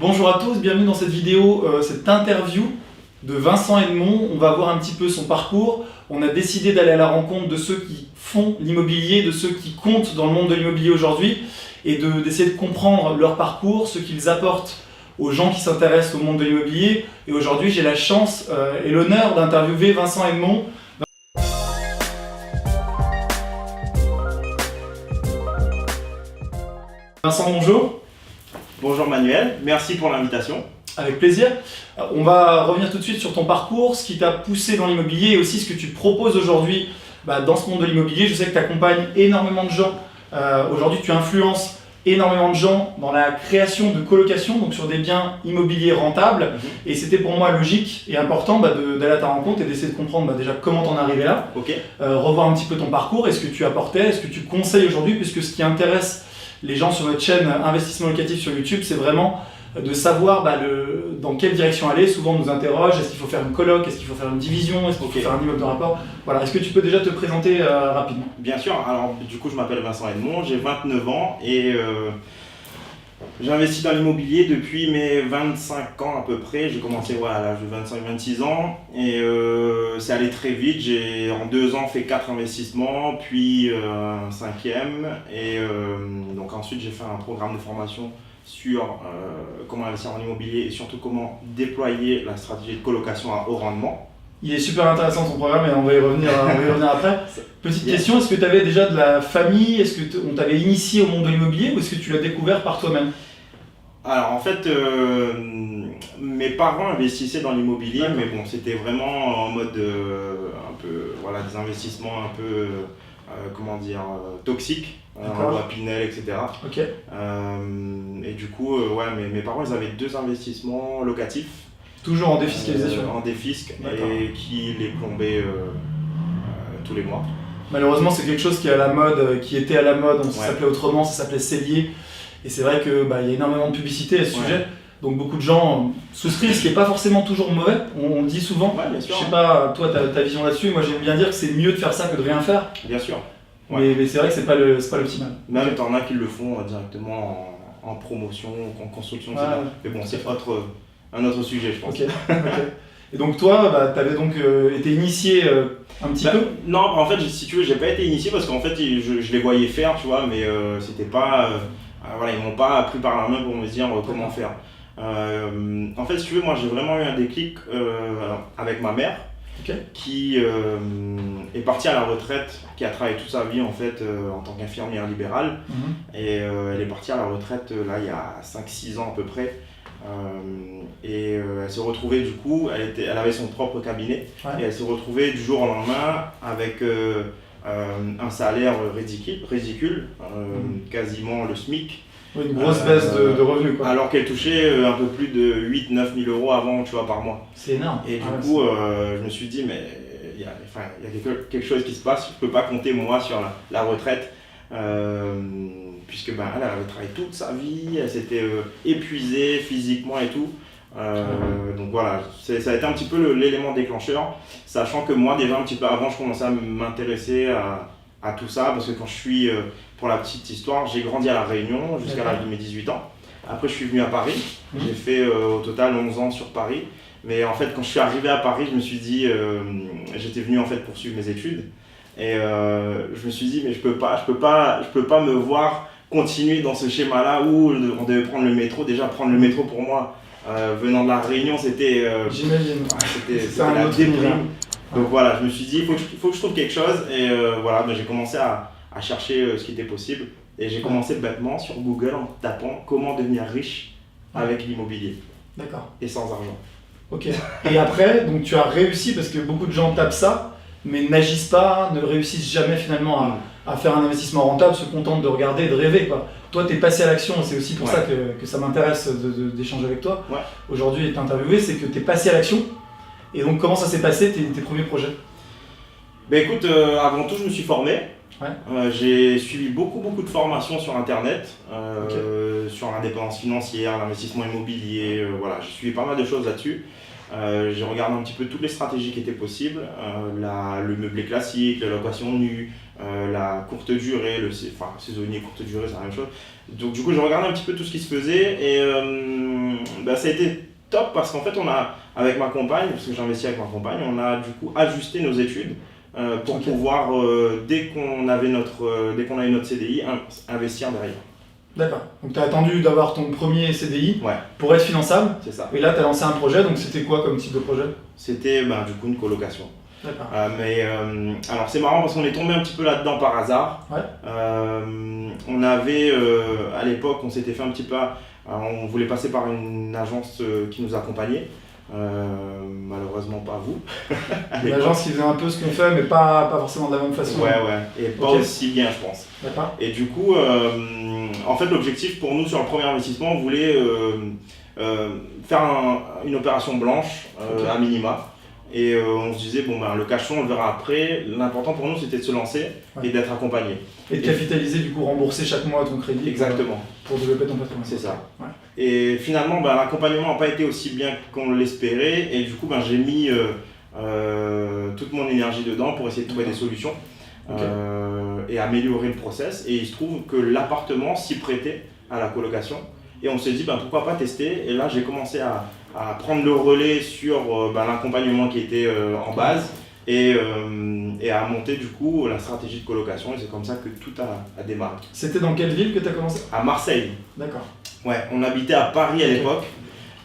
Bonjour à tous, bienvenue dans cette vidéo, cette interview de Vincent Edmond. On va voir un petit peu son parcours. On a décidé d'aller à la rencontre de ceux qui font l'immobilier, de ceux qui comptent dans le monde de l'immobilier aujourd'hui et d'essayer de comprendre leur parcours, ce qu'ils apportent aux gens qui s'intéressent au monde de l'immobilier. Et aujourd'hui, j'ai la chance et l'honneur d'interviewer Vincent Edmond. Vincent, bonjour. Bonjour Manuel, merci pour l'invitation. Avec plaisir. On va revenir tout de suite sur ton parcours, ce qui t'a poussé dans l'immobilier et aussi ce que tu proposes aujourd'hui dans ce monde de l'immobilier. Je sais que tu accompagnes énormément de gens. Aujourd'hui, tu influences énormément de gens dans la création de colocation, donc sur des biens immobiliers rentables. Et c'était pour moi logique et important d'aller à ta rencontre et d'essayer de comprendre déjà comment t'en es arrivé là. Ok. Revoir un petit peu ton parcours et ce que tu apportais, ce que tu conseilles aujourd'hui, puisque ce qui intéresse les gens sur notre chaîne Investissement Locatif sur YouTube, c'est vraiment de savoir dans quelle direction aller. Souvent on nous interroge, est-ce qu'il faut faire une coloc, est-ce qu'il faut faire une division, est-ce qu'il faut faire un immeuble de rapport. Voilà. Est-ce que tu peux déjà te présenter rapidement? Bien sûr, alors du coup je m'appelle Vincent Edmond, j'ai 29 ans et j'investis dans l'immobilier depuis mes 25 ans à peu près. J'ai commencé à l'âge de 25-26 ans et c'est allé très vite. J'ai en 2 ans fait 4 investissements, puis un 5e et donc ensuite j'ai fait un programme de formation sur comment investir en immobilier et surtout comment déployer la stratégie de colocation à haut rendement. Il est super intéressant ton programme et on va y revenir après. Petite question, est-ce que tu avais déjà de la famille? Est-ce qu'on t'avait initié au monde de l'immobilier ou est-ce que tu l'as découvert par toi-même? Alors en fait, mes parents investissaient dans l'immobilier, mais bon, c'était vraiment en mode un peu, voilà, des investissements un peu, toxiques, loi Pinel, etc. Ok. Et du coup, mes parents, ils avaient 2 investissements locatifs. Toujours en défiscalisation. En défisc, et qui les plombaient tous les mois. Malheureusement, c'est quelque chose qui est à la mode, qui était à la mode, ça s'appelait autrement, ça s'appelait cellier. Et c'est vrai qu'il y a énormément de publicité à ce sujet. Donc beaucoup de gens souscrivent, ce qui n'est pas forcément toujours mauvais. On le dit souvent. Bien sûr. Je sais pas, toi, ta vision là-dessus. Moi, j'aime bien dire que c'est mieux de faire ça que de rien faire. Bien sûr. Mais c'est vrai que c'est pas l'optimal. Même t'en as qui le font directement en promotion, en construction, etc. Mais bon, c'est un autre sujet, je pense. Ok. Et donc toi, tu avais donc été initié un petit peu? Non, en fait, si tu veux, j'ai pas été initié parce qu'en fait, je les voyais faire, tu vois, mais c'était pas... voilà, ils m'ont pas pris par la main pour me dire comment faire. En fait, si tu veux, moi, j'ai vraiment eu un déclic avec ma mère qui est partie à la retraite, qui a travaillé toute sa vie, en fait, en tant qu'infirmière libérale. Et elle est partie à la retraite, là, il y a 5-6 ans à peu près. Elle s'est retrouvée du coup, elle avait son propre cabinet et elle s'est retrouvée du jour au lendemain avec un salaire ridicule, quasiment le SMIC. Une grosse baisse de revenus quoi. Alors qu'elle touchait un peu plus de 8-9 000 euros avant, tu vois, par mois. C'est énorme. Et du coup, je me suis dit, mais il y a quelque chose qui se passe, je peux pas compter moi sur la retraite. Puisque elle avait travaillé toute sa vie, elle s'était épuisée physiquement et tout. Donc voilà, ça a été un petit peu l'élément déclencheur, sachant que moi déjà un petit peu avant je commençais à m'intéresser à tout ça, parce que quand je suis, pour la petite histoire, j'ai grandi à La Réunion jusqu'à l'âge de mes 18 ans. Après je suis venu à Paris, j'ai fait au total 11 ans sur Paris. Mais en fait quand je suis arrivé à Paris, je me suis dit, j'étais venu en fait poursuivre mes études. Et je me suis dit, mais je peux pas me voir continuer dans ce schéma-là où on devait prendre le métro. Déjà, prendre le métro pour moi, venant de La Réunion, c'était la déprime. Donc voilà, je me suis dit, il faut que je trouve quelque chose. Et voilà, j'ai commencé à chercher ce qui était possible. Et j'ai commencé bêtement sur Google en tapant comment devenir riche avec l'immobilier. D'accord. Et sans argent. Ok. Et après, donc tu as réussi parce que beaucoup de gens tapent ça, mais n'agissent pas, ne réussissent jamais finalement à faire un investissement rentable, se contentent de regarder et de rêver quoi. Toi, tu es passé à l'action, c'est aussi pour ça que ça m'intéresse d'échanger avec toi. Aujourd'hui, et t'interviewer, c'est que tu es passé à l'action. Et donc, comment ça s'est passé tes premiers projets? Écoute, avant tout, je me suis formé. J'ai suivi beaucoup de formations sur internet, sur l'indépendance financière, l'investissement immobilier, voilà, j'ai suivi pas mal de choses là-dessus. J'ai regardé un petit peu toutes les stratégies qui étaient possibles, le meublé classique, la location nue, la courte durée, saisonnier courte durée, c'est la même chose. Donc du coup j'ai regardé un petit peu tout ce qui se faisait et ça a été top parce qu'en fait, avec ma compagne, parce que j'ai investi avec ma compagne, on a du coup ajusté nos études pour pouvoir, dès qu'on a eu notre CDI, investir derrière. D'accord. Donc tu as attendu d'avoir ton premier CDI Ouais, pour être finançable. c'est ça. Et là, tu as lancé un projet. Donc c'était quoi comme type de projet? C'était du coup une colocation. D'accord. Alors c'est marrant parce qu'on est tombé un petit peu là-dedans par hasard. Ouais. On avait, à l'époque, on s'était fait un petit peu, on voulait passer par une agence qui nous accompagnait. Malheureusement pas vous. Une agence qui faisait un peu ce qu'on fait, mais pas forcément de la même façon. Ouais, et pas aussi bien, je pense. D'accord. Et du coup, en fait, l'objectif pour nous sur le premier investissement, on voulait faire une opération blanche à minima. Et on se disait, le cash flow, on le verra après. L'important pour nous, c'était de se lancer et d'être accompagné. Et de capitaliser, du coup, rembourser chaque mois ton crédit. Exactement. Pour développer ton patrimoine. C'est ça. Ouais. Et finalement, l'accompagnement n'a pas été aussi bien qu'on l'espérait. Et du coup, j'ai mis toute mon énergie dedans pour essayer de trouver des solutions et améliorer le process. Et il se trouve que l'appartement s'y prêtait à la colocation. Et on s'est dit, pourquoi pas tester. Et là, j'ai commencé à prendre le relais sur l'accompagnement qui était en base et à monter du coup la stratégie de colocation. Et c'est comme ça que tout a démarré. C'était dans quelle ville que tu as commencé? À Marseille. D'accord. Ouais, on habitait à Paris à l'époque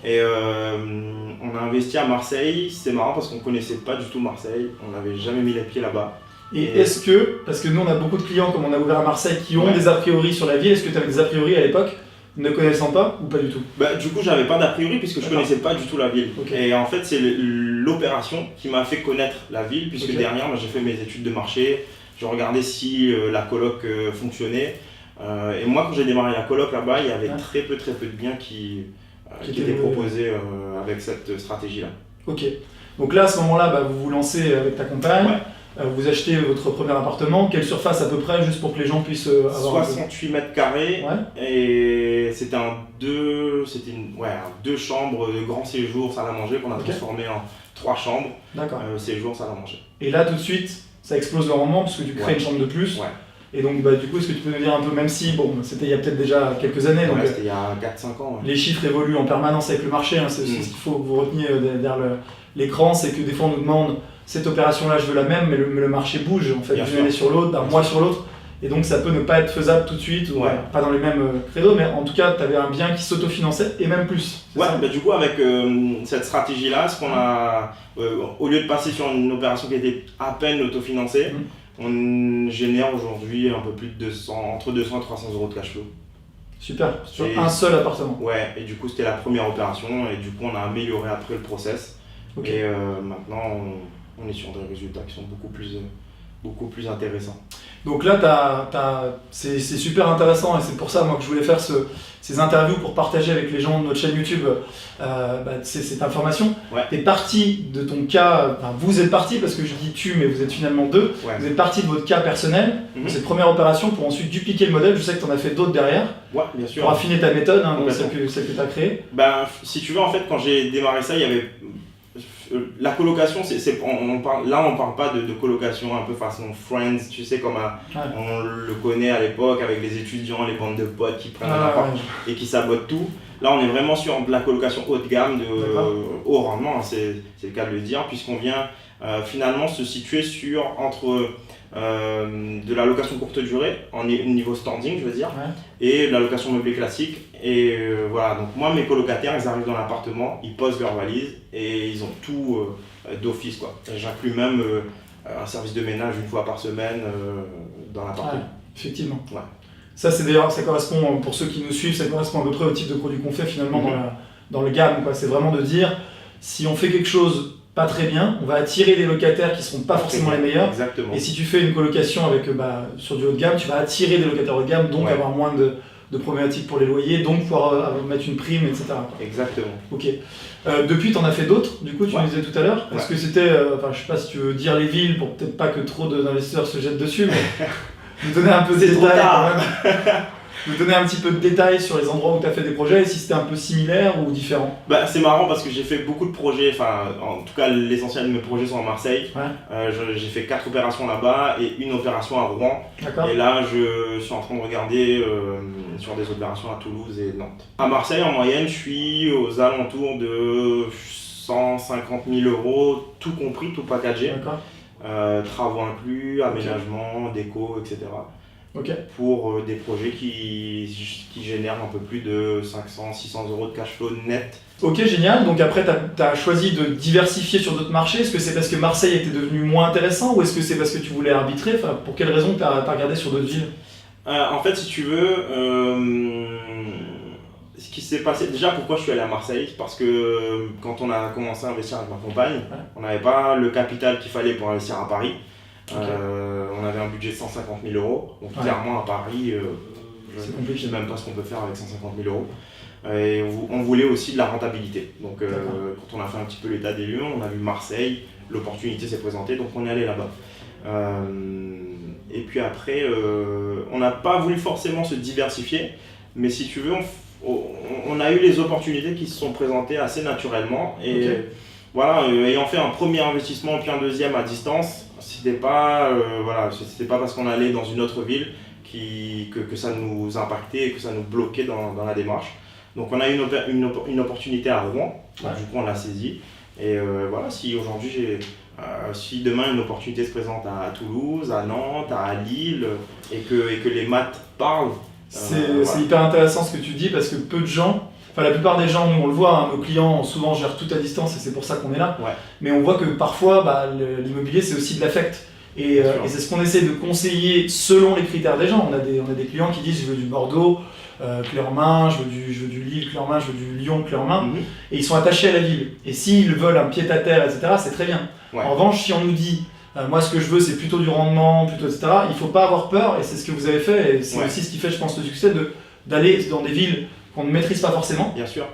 et on a investi à Marseille. C'est marrant parce qu'on connaissait pas du tout Marseille, on n'avait jamais mis les pieds là-bas. Et est-ce que, parce que nous on a beaucoup de clients comme on a ouvert à Marseille qui ont des a priori sur la ville, est-ce que tu avais des a priori à l'époque ne connaissant pas ou pas du tout? Du coup j'avais pas d'a priori puisque je connaissais pas du tout la ville. Et en fait c'est l'opération qui m'a fait connaître la ville puisque derrière j'ai fait mes études de marché, je regardais si la coloc fonctionnait. Et moi quand j'ai démarré la coloc là-bas, il y avait très peu de biens qui étaient proposés avec cette stratégie-là. Ok. Donc là à ce moment-là, vous vous lancez avec ta compagne. Vous achetez votre premier appartement, quelle surface à peu près, juste pour que les gens puissent avoir 68 mètres carrés, et c'était deux chambres de grand séjour, salle à manger, qu'on a transformé en 3 chambres, séjour, salle à manger. Et là tout de suite, ça explose le rendement parce que tu crées une chambre de plus. Et donc du coup, est-ce que tu peux nous dire un peu, même si c'était il y a peut-être déjà quelques années, donc c'était il y a 4-5 ans. Les chiffres évoluent en permanence avec le marché, c'est ce qu'il faut que vous reteniez derrière l'écran, c'est que des fois on nous demande cette opération-là, je veux la même, mais le marché bouge en fait d'une année sur l'autre, d'un mois sur l'autre, et donc ça peut ne pas être faisable tout de suite, ou pas dans les mêmes credos, mais en tout cas, tu avais un bien qui s'autofinançait et même plus. Du coup, avec cette stratégie-là, ce qu'on a, au lieu de passer sur une opération qui était à peine autofinancée, on génère aujourd'hui un peu plus de entre 200 et 300 euros de cash flow. Super, sur un seul appartement. Ouais, et du coup, c'était la première opération, et du coup, on a amélioré après le process. Et maintenant, on est sur des résultats qui sont beaucoup plus intéressants. Donc là, c'est super intéressant et c'est pour ça moi, que je voulais faire ces interviews pour partager avec les gens de notre chaîne YouTube cette information. Tu es parti de ton cas, vous êtes parti parce que je dis tu, mais vous êtes finalement deux. Vous êtes parti de votre cas personnel, de cette première opération pour ensuite dupliquer le modèle. Je sais que tu en as fait d'autres derrière. Ouais, bien sûr. Pour affiner ta méthode, celle que tu as créée. Si tu veux, en fait, quand j'ai démarré ça, il y avait. La colocation, on parle pas de colocation un peu façon Friends, tu sais, comme on le connaît à l'époque avec les étudiants, les bandes de potes qui prennent un appart et qui sabotent tout. Là, on est vraiment sur de la colocation haut de gamme, de haut rendement, c'est le cas de le dire, puisqu'on vient finalement se situer entre de la location courte durée, en niveau standing, je veux dire, et de la location meublée classique. Et voilà, donc moi, mes colocataires, ils arrivent dans l'appartement, ils posent leurs valises et ils ont tout d'office, quoi. J'inclus même un service de ménage une fois par semaine dans l'appartement. Effectivement. Ça, c'est d'ailleurs, ça correspond, pour ceux qui nous suivent, ça correspond à peu près au type de produit qu'on fait finalement dans le gamme, quoi. C'est vraiment de dire, si on fait quelque chose pas très bien, on va attirer des locataires qui ne seront pas forcément les meilleurs. Exactement. Et si tu fais une colocation avec, sur du haut de gamme, tu vas attirer des locataires haut de gamme, donc avoir moins de problématiques pour les loyers, donc pouvoir mettre une prime, etc. Exactement. Ok. Depuis, tu en as fait d'autres, du coup, tu nous disais tout à l'heure. Est-ce que c'était, je sais pas si tu veux dire les villes, pour peut-être pas que trop d'investisseurs se jettent dessus, mais nous donner un peu des détails quand même. nous donner un petit peu de détails sur les endroits où tu as fait des projets et si c'était un peu similaire ou différent? Bah, c'est marrant parce que j'ai fait beaucoup de projets, enfin en tout cas l'essentiel de mes projets sont à Marseille. Ouais. J'ai fait 4 opérations là-bas et une opération à Rouen. D'accord. Et là je suis en train de regarder sur des opérations à Toulouse et Nantes. À Marseille en moyenne je suis aux alentours de 150 000 €, tout compris, tout packagé. D'accord. Travaux inclus, aménagement, déco, etc. Ok. Pour des projets qui génèrent un peu plus de 500-600 € de cash flow net. Ok, génial. Donc après, tu as choisi de diversifier sur d'autres marchés. Est-ce que c'est parce que Marseille était devenu moins intéressant ou est-ce que c'est parce que tu voulais arbitrer? Enfin, pour quelle raison tu as regardé sur d'autres villes? En fait, si tu veux, ce qui s'est passé, déjà pourquoi je suis allé à Marseille, parce que quand on a commencé à investir avec ma compagne, on n'avait pas le capital qu'il fallait pour investir à Paris. Okay. On avait un budget de 150 000 €, donc clairement à Paris, je ne sais même pas ce qu'on peut faire avec 150 000 €. Et on voulait aussi de la rentabilité. Donc quand on a fait un petit peu l'état des lieux, on a vu Marseille, l'opportunité s'est présentée, donc on est allé là-bas. Et puis après, on n'a pas voulu forcément se diversifier, mais si tu veux, on a eu les opportunités qui se sont présentées assez naturellement. Et voilà, ayant fait un premier investissement puis un deuxième à distance, c'était pas parce qu'on allait dans une autre ville que ça nous impactait et que ça nous bloquait dans la démarche. Donc on a eu une opportunité à Rouen, du coup on l'a saisie. Et voilà, si aujourd'hui si demain une opportunité se présente à Toulouse, à Nantes, à Lille, et que les maths parlent. C'est hyper intéressant ce que tu dis parce que peu de gens, enfin la plupart des gens, nous on le voit, hein, nos clients souvent gèrent tout à distance et c'est pour ça qu'on est là. Ouais. Mais on voit que parfois l'immobilier c'est aussi de l'affect. Et c'est ce qu'on essaie de conseiller selon les critères des gens. On a des clients qui disent je veux du Bordeaux, clé-en-main, je veux du Lille, clé-en-main, je veux du Lyon, clé-en-main. Et ils sont attachés à la ville. Et s'ils veulent un pied-à-terre, etc., c'est très bien. Ouais. En revanche, si on nous dit moi ce que je veux c'est plutôt du rendement, plutôt etc., il ne faut pas avoir peur et c'est ce que vous avez fait. Et c'est aussi ce qui fait je pense le succès d'aller dans des villes qu'on ne maîtrise pas forcément. Bien sûr.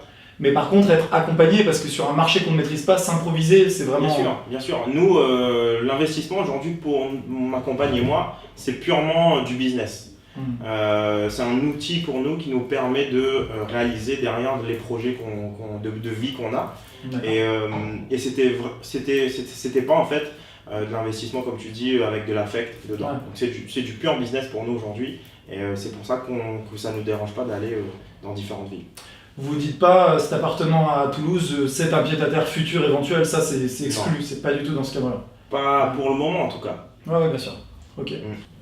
Mais par contre, être accompagné, parce que sur un marché qu'on ne maîtrise pas, s'improviser, c'est vraiment... Bien sûr. Nous, l'investissement aujourd'hui pour ma compagne et moi, c'est purement du business. C'est un outil pour nous qui nous permet de réaliser derrière les projets de vie qu'on a. Et c'était pas en fait de l'investissement, comme tu dis, avec de l'affect dedans. Donc c'est du pur business pour nous aujourd'hui. Et c'est pour ça que ça ne nous dérange pas d'aller dans différentes villes. Vous ne dites pas cet appartement à Toulouse, c'est un pied-à-terre futur éventuel, ça c'est exclu, c'est pas du tout dans ce cas-là. Pas pour le moment en tout cas. Ouais, bien sûr. Ok.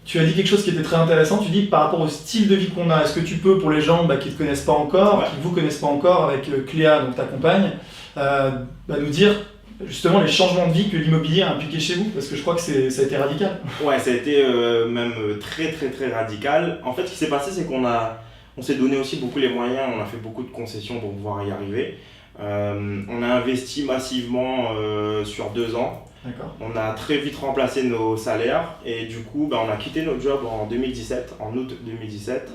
Tu as dit quelque chose qui était très intéressant, tu dis par rapport au style de vie qu'on a, est-ce que tu peux pour les gens qui ne te connaissent pas encore, qui ne vous connaissent pas encore, avec Cléa, donc ta compagne, nous dire justement les changements de vie que l'immobilier a impliqué chez vous, parce que je crois que ça a été radical. Ouais, ça a été même très radical. En fait, ce qui s'est passé, c'est on s'est donné aussi beaucoup les moyens, on a fait beaucoup de concessions pour pouvoir y arriver. On a investi massivement sur 2 ans. On a très vite remplacé nos salaires et du coup on a quitté notre job en 2017, en août 2017,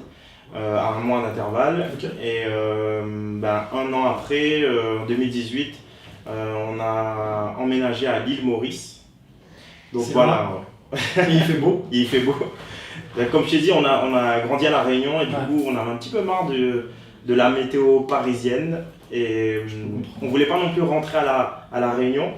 à un mois d'intervalle. Et 1 an après, en 2018, on a emménagé à l'île Maurice. Donc voilà. Et il fait beau. Il fait beau. Comme je t'ai dit, on a grandi à La Réunion et du coup on a un petit peu marre de la météo parisienne et on voulait pas non plus rentrer à la Réunion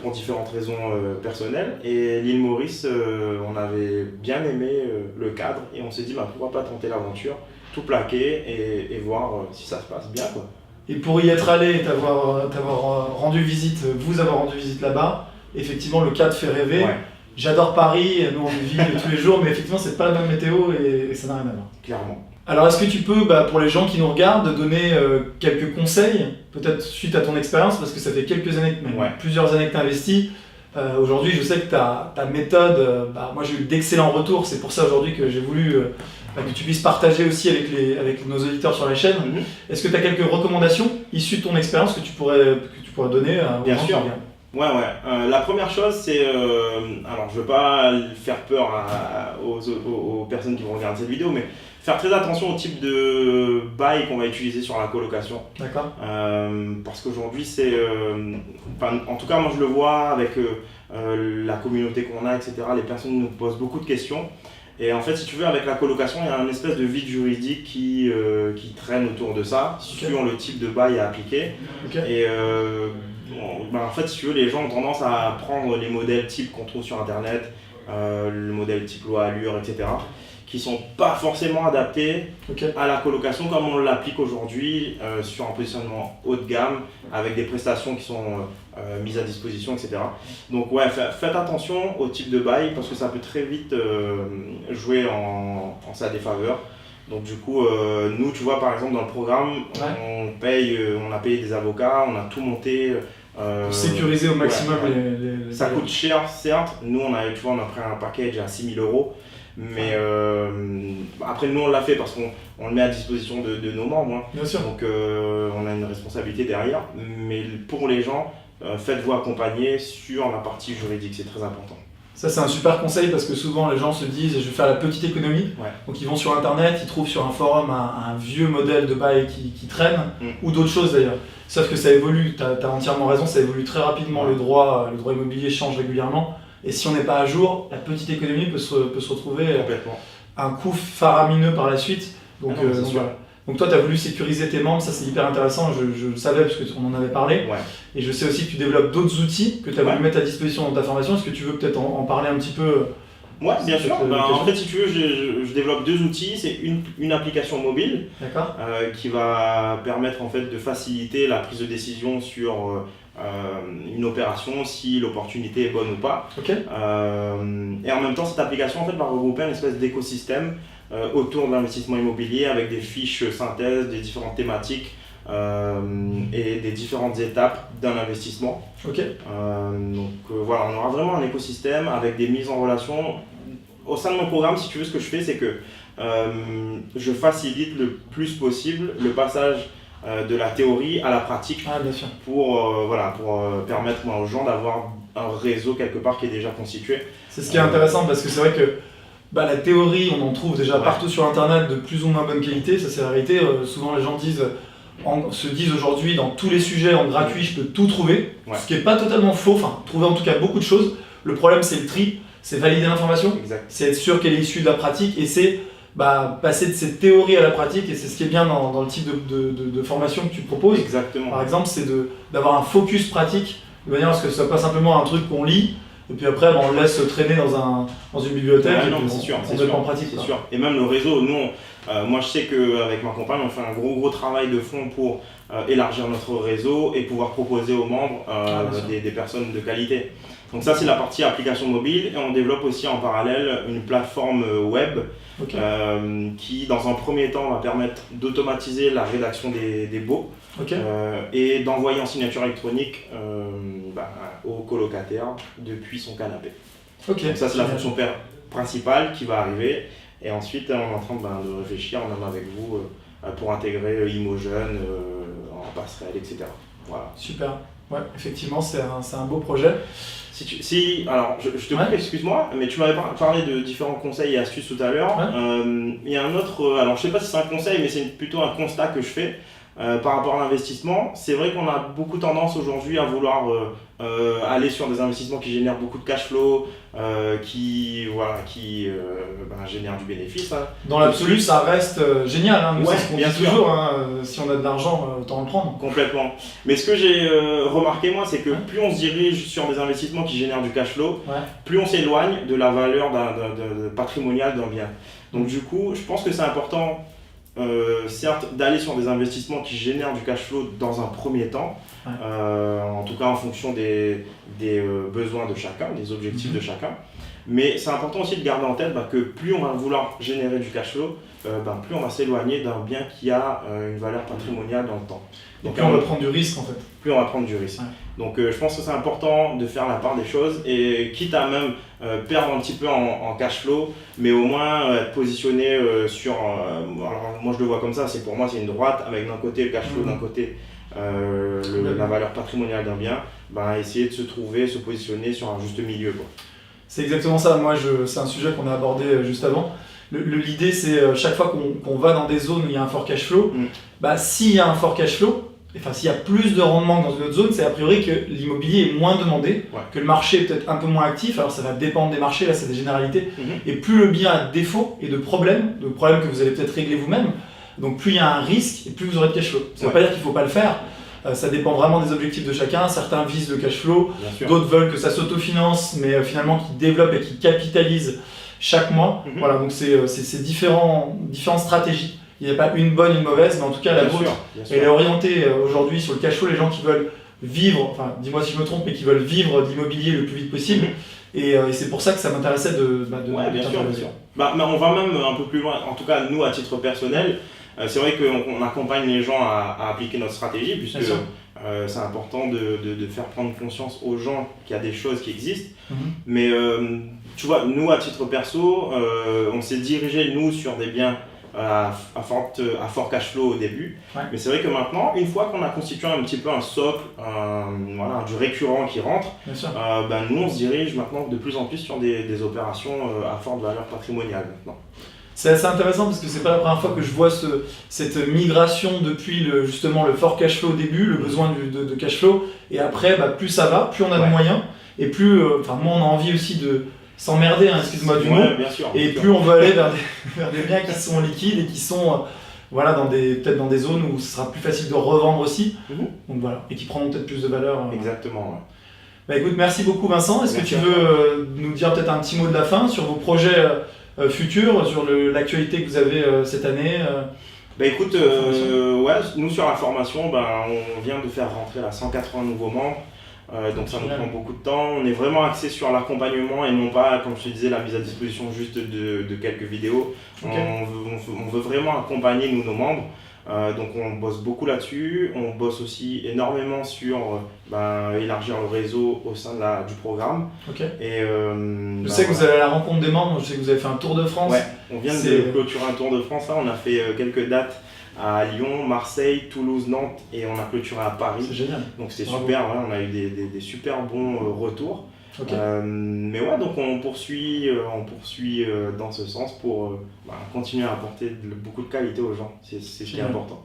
pour différentes raisons personnelles. Et l'île Maurice, on avait bien aimé le cadre et on s'est dit pourquoi pas tenter l'aventure, tout plaquer et voir si ça se passe bien quoi. Et pour y être allé et t'avoir rendu visite, vous avoir rendu visite là-bas, effectivement le cadre fait rêver. Ouais. J'adore Paris, nous on y vit tous les jours, mais effectivement c'est pas la même météo et ça n'a rien à voir. Clairement. Alors est-ce que tu peux, pour les gens qui nous regardent, donner quelques conseils, peut-être suite à ton expérience, parce que ça fait quelques années, plusieurs années que tu investis. Aujourd'hui je sais que ta méthode, moi j'ai eu d'excellents retours, c'est pour ça aujourd'hui que j'ai voulu que tu puisses partager aussi avec nos auditeurs sur la chaîne. Est-ce que tu as quelques recommandations issues de ton expérience que tu pourrais donner aux Bien gens sûr. Ouais. La première chose, c'est, alors je veux pas faire peur aux personnes qui vont regarder cette vidéo, mais faire très attention au type de bail qu'on va utiliser sur la colocation. D'accord. Parce qu'aujourd'hui, en tout cas, moi je le vois avec la communauté qu'on a, etc. Les personnes nous posent beaucoup de questions. Et en fait, si tu veux, avec la colocation, il y a une espèce de vide juridique qui traîne autour de ça, sur le type de bail à appliquer. Et en fait, si tu veux, les gens ont tendance à prendre les modèles type qu'on trouve sur Internet, le modèle type loi Allure, etc., qui ne sont pas forcément adaptés à la colocation comme on l'applique aujourd'hui sur un positionnement haut de gamme, avec des prestations qui sont mises à disposition, etc. Donc ouais, faites attention au type de bail parce que ça peut très vite jouer en sa défaveur. Donc du coup, nous, tu vois, par exemple, dans le programme, on a payé des avocats, on a tout monté. Pour sécuriser au maximum les ça coûte cher, certes. Nous, on a pris un package à 6 000 €. Mais après, nous, on l'a fait parce qu'on le met à disposition de nos membres. Bien sûr. Donc, on a une responsabilité derrière. Mais pour les gens, faites-vous accompagner sur la partie juridique, c'est très important. Ça, c'est un super conseil parce que souvent les gens se disent je vais faire la petite économie. Donc ils vont sur internet, ils trouvent sur un forum un vieux modèle de bail qui traîne ou d'autres choses d'ailleurs. Sauf que ça évolue, tu as entièrement raison, ça évolue très rapidement. Le droit immobilier change régulièrement. Et si on n'est pas à jour, la petite économie peut se retrouver un coût faramineux par la suite. Donc, voilà. Donc toi, tu as voulu sécuriser tes membres, ça c'est hyper intéressant, je le savais parce qu'on en avait parlé. Et je sais aussi que tu développes d'autres outils que tu as voulu mettre à disposition dans ta formation. Est-ce que tu veux peut-être en parler un petit peu? Oui, bien sûr. En fait, si tu veux, je développe deux outils. C'est une application mobile qui va permettre en fait, de faciliter la prise de décision sur une opération, si l'opportunité est bonne ou pas. Et en même temps, cette application en fait, va regrouper une espèce d'écosystème autour de l'investissement immobilier avec des fiches synthèse, des différentes thématiques et des différentes étapes d'un investissement. Voilà, on aura vraiment un écosystème avec des mises en relation. Au sein de mon programme, si tu veux, ce que je fais, c'est que je facilite le plus possible le passage de la théorie à la pratique pour permettre aux gens d'avoir un réseau quelque part qui est déjà constitué. C'est ce qui est intéressant parce que c'est vrai que la théorie, on en trouve déjà partout sur internet de plus ou moins bonne qualité, ça c'est la réalité. Souvent les gens se disent aujourd'hui dans tous les sujets en gratuit, je peux tout trouver, ce qui n'est pas totalement faux, enfin trouver en tout cas beaucoup de choses. Le problème c'est le tri, c'est valider l'information, c'est être sûr qu'elle est issue de la pratique et c'est passer de cette théorie à la pratique, et c'est ce qui est bien dans le type de formation que tu proposes. Par exemple, c'est d'avoir un focus pratique, de manière à ce que ce soit pas simplement un truc qu'on lit, et puis après on le laisse traîner dans une bibliothèque, c'est sûr, en pratique. C'est sûr. Et même le réseau, nous, moi je sais qu'avec ma compagne, on fait un gros travail de fond pour élargir notre réseau et pouvoir proposer aux membres des personnes de qualité. Donc ça c'est la partie application mobile, et on développe aussi en parallèle une plateforme web qui dans un premier temps va permettre d'automatiser la rédaction des baux et d'envoyer en signature électronique au colocataire depuis son canapé. Donc ça c'est la fonction principale qui va arriver, et ensuite on est en train de réfléchir en même avec vous pour intégrer Imojeune en passerelle, etc. Voilà. Super, ouais, effectivement c'est un beau projet. Alors, je te coupe, excuse-moi, mais tu m'avais parlé de différents conseils et astuces tout à l'heure. Il y a un autre, alors je sais pas si c'est un conseil, mais c'est plutôt un constat que je fais par rapport à l'investissement. C'est vrai qu'on a beaucoup tendance aujourd'hui à vouloir aller sur des investissements qui génèrent beaucoup de cash flow, qui génèrent du bénéfice. Dans l'absolu, ça reste génial, c'est ce qu'on dit toujours, si on a de l'argent, autant le prendre. Complètement. Mais ce que j'ai remarqué moi, c'est que plus on se dirige sur des investissements qui génèrent du cash flow, plus on s'éloigne de la valeur patrimoniale d'un bien. Donc du coup, je pense que c'est important, certes, d'aller sur des investissements qui génèrent du cash flow dans un premier temps, en tout cas en fonction des besoins de chacun, des objectifs de chacun. Mais c'est important aussi de garder en tête que plus on va vouloir générer du cash flow, plus on va s'éloigner d'un bien qui a une valeur patrimoniale dans le temps. Donc plus on va prendre du risque en fait. Plus on va prendre du risque. Donc je pense que c'est important de faire la part des choses, et quitte à même perdre un petit peu en cash flow, mais au moins être positionné sur... alors moi je le vois comme ça, pour moi c'est une droite avec d'un côté le cash flow, d'un côté la valeur patrimoniale d'un bien, essayer de se positionner sur un juste milieu, quoi. C'est exactement ça, c'est un sujet qu'on a abordé juste avant. L'idée c'est chaque fois qu'on va dans des zones où il y a un fort cash flow, s'il y a un fort cash flow, enfin s'il y a plus de rendement que dans une autre zone, c'est a priori que l'immobilier est moins demandé, que le marché est peut-être un peu moins actif. Alors ça va dépendre des marchés, là c'est des généralités. Et plus le bien a de défauts et de problèmes que vous allez peut-être régler vous-même, donc plus il y a un risque et plus vous aurez de cash flow. Ça ne veut pas dire qu'il ne faut pas le faire. Ça dépend vraiment des objectifs de chacun. Certains visent le cash flow, d'autres veulent que ça s'autofinance, mais finalement qu'ils développent et qu'ils capitalisent chaque mois. Voilà, donc c'est différentes stratégies. Il n'y a pas une bonne et une mauvaise, mais en tout cas la vôtre, elle est orientée aujourd'hui sur le cash flow, les gens qui veulent vivre, enfin dis-moi si je me trompe, mais qui veulent vivre d'immobilier le plus vite possible. Et c'est pour ça que ça m'intéressait de bien sûr. Mais on va même un peu plus loin, en tout cas nous à titre personnel. C'est vrai qu'on accompagne les gens à appliquer notre stratégie, puisque c'est important de faire prendre conscience aux gens qu'il y a des choses qui existent. Mais tu vois, nous à titre perso, on s'est dirigé nous sur des biens à fort cash flow au début. Mais c'est vrai que maintenant, une fois qu'on a constitué un petit peu un socle, du récurrent qui rentre, nous on se dirige maintenant de plus en plus sur des opérations à forte valeur patrimoniale maintenant. C'est assez intéressant parce que c'est pas la première fois que je vois cette migration depuis justement le fort cash flow au début, le besoin de cash flow, et après plus ça va, plus on a de moyens, et plus moins on a envie aussi de s'emmerder, excuse-moi du mot, et plus on veut aller vers des biens qui sont liquides et qui sont peut-être dans des zones où ce sera plus facile de revendre aussi, donc voilà, et qui prendront peut-être plus de valeur. Exactement. Écoute, merci beaucoup Vincent. Est-ce que tu veux nous dire peut-être un petit mot de la fin sur vos projets futurs, sur l'actualité que vous avez cette année écoute, nous sur la formation, on vient de faire rentrer 180 nouveaux membres, donc ça nous prend beaucoup de temps. On est vraiment axé sur l'accompagnement et non pas, comme je te disais, la mise à disposition juste de quelques vidéos. On veut vraiment accompagner nos membres. Donc on bosse beaucoup là-dessus, on bosse aussi énormément sur élargir le réseau au sein du programme. Et, je sais que vous allez à la rencontre des membres, je sais que vous avez fait un tour de France. On vient de clôturer un tour de France, là. On a fait quelques dates à Lyon, Marseille, Toulouse, Nantes et on a clôturé à Paris. C'est génial. Donc c'était super, on a eu des super bons retours. Mais donc on poursuit dans ce sens pour continuer à apporter beaucoup de qualité aux gens, c'est ce qui est important.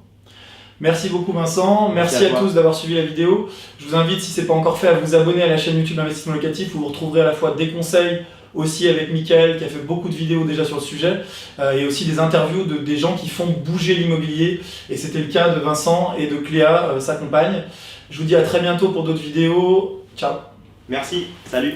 Merci beaucoup Vincent, merci à tous d'avoir suivi la vidéo. Je vous invite, si ce n'est pas encore fait, à vous abonner à la chaîne YouTube Investissement Locatif où vous retrouverez à la fois des conseils, aussi avec Mickaël qui a fait beaucoup de vidéos déjà sur le sujet, et aussi des interviews des gens qui font bouger l'immobilier, et c'était le cas de Vincent et de Cléa, sa compagne. Je vous dis à très bientôt pour d'autres vidéos, ciao. Merci, salut.